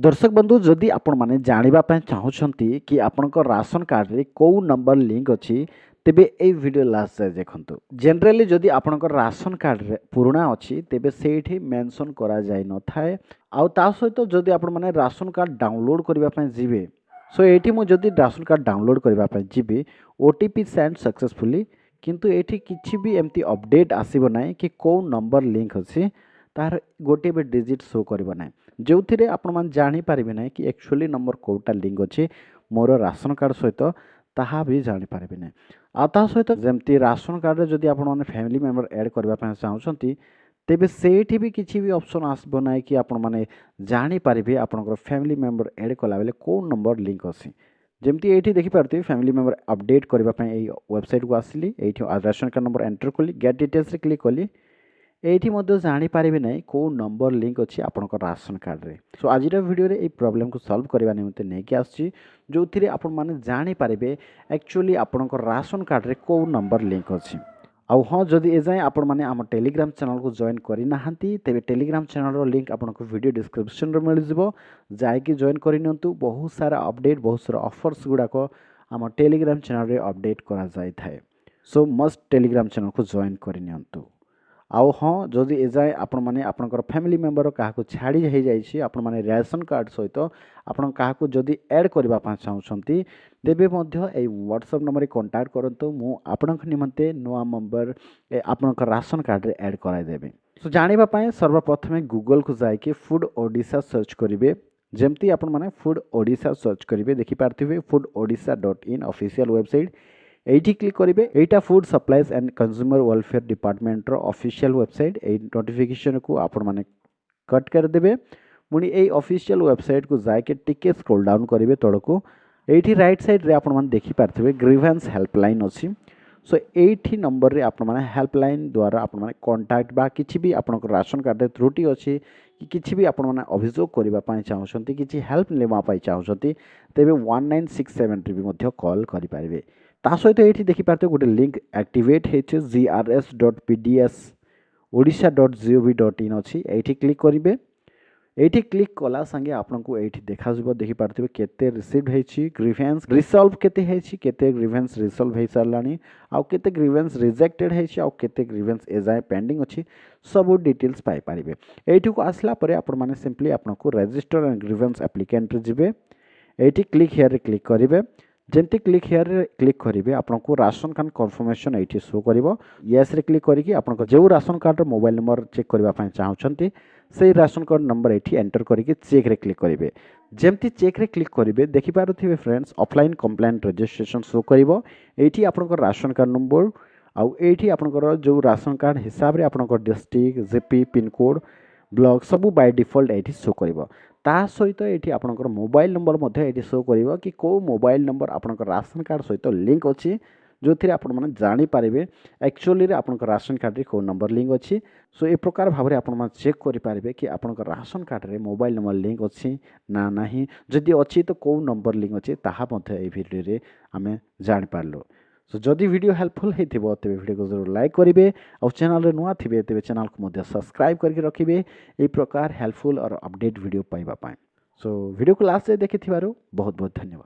दर्शक बंधु जदि आपण माने जानिबा पय चाहुछंती कि आपनक राशन कार्ड रे को नंबर लिंक अछि तेबे ए वीडियो लास्ट जाय देखंतु। जनरली जदि आपनक राशन कार्ड रे पुराना अछि तेबे सेठी मेंशन करा जाय न थाए। आउ ता सहित जदि आपण माने राशन कार्ड डाउनलोड करिबा पय जिवे सो एठी मु जदि राशन कार्ड डाउनलोड करिबा पय जिबे ओटीपी सेंड सक्सेसफुली किंतु एठी किछि भी एम्ति अपडेट आसीबो नै कि को नंबर लिंक अछि तार गोटे भी डिजिट शो करिबो नै जो थिरे आपण मान जानि पारिबे नै कि एक्चुअली नंबर कोटा लिंक अछि मोर राशन कार्ड सहित ताहा भी जानि पारिबे नै। आ ता सहित जेमति राशन कार्ड रे जदि आपण माने फैमिली मेंबर ऐड करबा पय चाहुछंती तेबे सेठी भी किछि भी ऑप्शन आसबो नै कि आपण माने जानि पारिबे आपनकर फैमिली मेंबर ऐड कला बेले को नंबर लिंक अछि। जेमति एठी देखि पारते फैमिली मेंबर अपडेट करबा पय एई वेबसाइट को आसिली एठी राशन कार्ड नंबर एंटर कली गेट डिटेल्स रे क्लिक कली एठी मध्य जानि पारिबे नै को नंबर लिंक अछि आपनकर राशन कार्ड रे। सो आजिर वीडियो रे ए प्रॉब्लम को सॉल्व करबा निमंते नै कि आछि जो थिरे आपण माने जानि पारिबे एक्चुअली आपनकर राशन कार्ड रे को नंबर लिंक अछि। आउ हाँ जदि ए जाय आपण माने हम टेलीग्राम चैनल को जॉइन करि नाहंती तेबे टेलीग्राम चैनल रो लिंक आपनको वीडियो डिस्क्रिप्शन रे मिल जिवो जाय कि जॉइन करि नियंतु। बहुत सारा अपडेट बहुत सारा ऑफर्स गुडा को हम टेलीग्राम चैनल रे अपडेट करा जाय थाए। सो मस्ट टेलीग्राम चैनल को जॉइन करि नियंतु। आउ हाँ जदि ए जाए आपण माने आपनकर फैमिली मेंबर काहाको छाड़ी हे जाइछि आपण माने राशन कार्ड सहित आपण काहाको जदि ऐड करबा पा चाहुछंती तेबे मध्य ए व्हाट्सएप नंबर रे कांटेक्ट करंतु मु आपनक निमंते नोआ नंबर आपनकर राशन कार्ड रे ऐड कराय देबे। सो जानिबा पय सर्वप्रथमे गूगल को जाय कि फूड ओडिशा सर्च करिवे जेमति आपण माने फूड ओडिशा सर्च करिवे देखि पारथिबे foododisha.in ऑफिशियल वेबसाइट एठी क्लिक करिवे एटा food supplies and consumer welfare department रो ऑफिशियल वेबसाइट ए नोटिफिकेशन को आपण माने कट कर देबे पुनी ए ऑफिशियल वेबसाइट को जाके टिके स्क्रॉल डाउन करिवे तळको एठी राइट साइड रे आपण माने देखि पारथिबे ग्रीवेंस हेल्पलाइन अछि। सो एठी नंबर रे आपण माने हेल्पलाइन द्वारा आपण माने कांटेक्ट बा किछि भी आपनक राशन कार्ड रे त्रुटि अछि कि किछि भी आपण माने अभियोग करिबा पय चाहुछंती किछि हेल्प लेबा पय चाहुछंती तेबे 1967 रे भी मध्य कॉल करि पारिबे। ता सहित एठी देखि पारते गोटे लिंक एक्टिवेट हेचे grs.pds odisha.gov.in अछि एठी क्लिक करिवे एठी क्लिक कला संगे आपनको एठी देखा जइबो देखि पारथिबे केते रिसीव्ड हेछि ग्रीवेंस रिसॉल्व केते हेछि केते ग्रीवेंस रिसॉल्व हे सरलानी आ केते ग्रीवेंस रिजेक्टेड हेछि आ केते ग्रीवेंस एजाय पेंडिंग अछि सब डिटेल्स पाई पारिबे। एठी को आसला परे आपण माने सिंपली आपनको रजिस्टर एंड ग्रीवेंस एप्लीकेंट रे जिवे एठी क्लिक हियर रे क्लिक करिवे जेमति क्लिक हियर रे क्लिक करिवे आपनको राशन कार्ड कंफर्मेशन एठी शो करिवो यस रे क्लिक करिकि आपनको जेउ राशन कार्ड रो मोबाइल नंबर चेक करबा पय चाहुछंती से राशन कार्ड नंबर एठी एंटर करिकि चेक रे क्लिक करिवे जेमति चेक रे क्लिक करिवे देखि पारुथिबे friends offline complaint registration show करिवो एठी आपनको राशन कार्ड नंबर आउ एठी आपनको जो राशन कार्ड हिसाब रे आपनको district GP pin code block सब बाय डिफॉल्ट एठी शो करिवो ता सहित एठी आपनकर मोबाइल नंबर मध्ये एठी शो करिवो कि को मोबाइल नंबर आपनकर राशन कार्ड सहित लिंक अछि जो थिरे आपण माने जानि पारिबे एक्चुअली रे आपनकर राशन कार्ड रे को नंबर लिंक अछि। सो ए प्रकार भाबरे आपण माने चेक करि पारिबे कि आपनकर राशन कार्ड रे मोबाइल नंबर लिंक अछि ना नाही जदि अछि तो को नंबर लिंक अछि ताहा मध्ये ए वीडियो रे हमें जानि पारलो। सो जदि वीडियो हेल्पफुल हेतिबो तेबे वीडियो को जरूर लाइक करिवे और चैनल रे नुआ थिबे तेबे चैनल को मध्ये सब्सक्राइब करके रखिबे ए प्रकार हेल्पफुल और अपडेट वीडियो पाइबा पाए। सो वीडियो को लास्ट से देखिथिबारु बहुत बहुत धन्यवाद।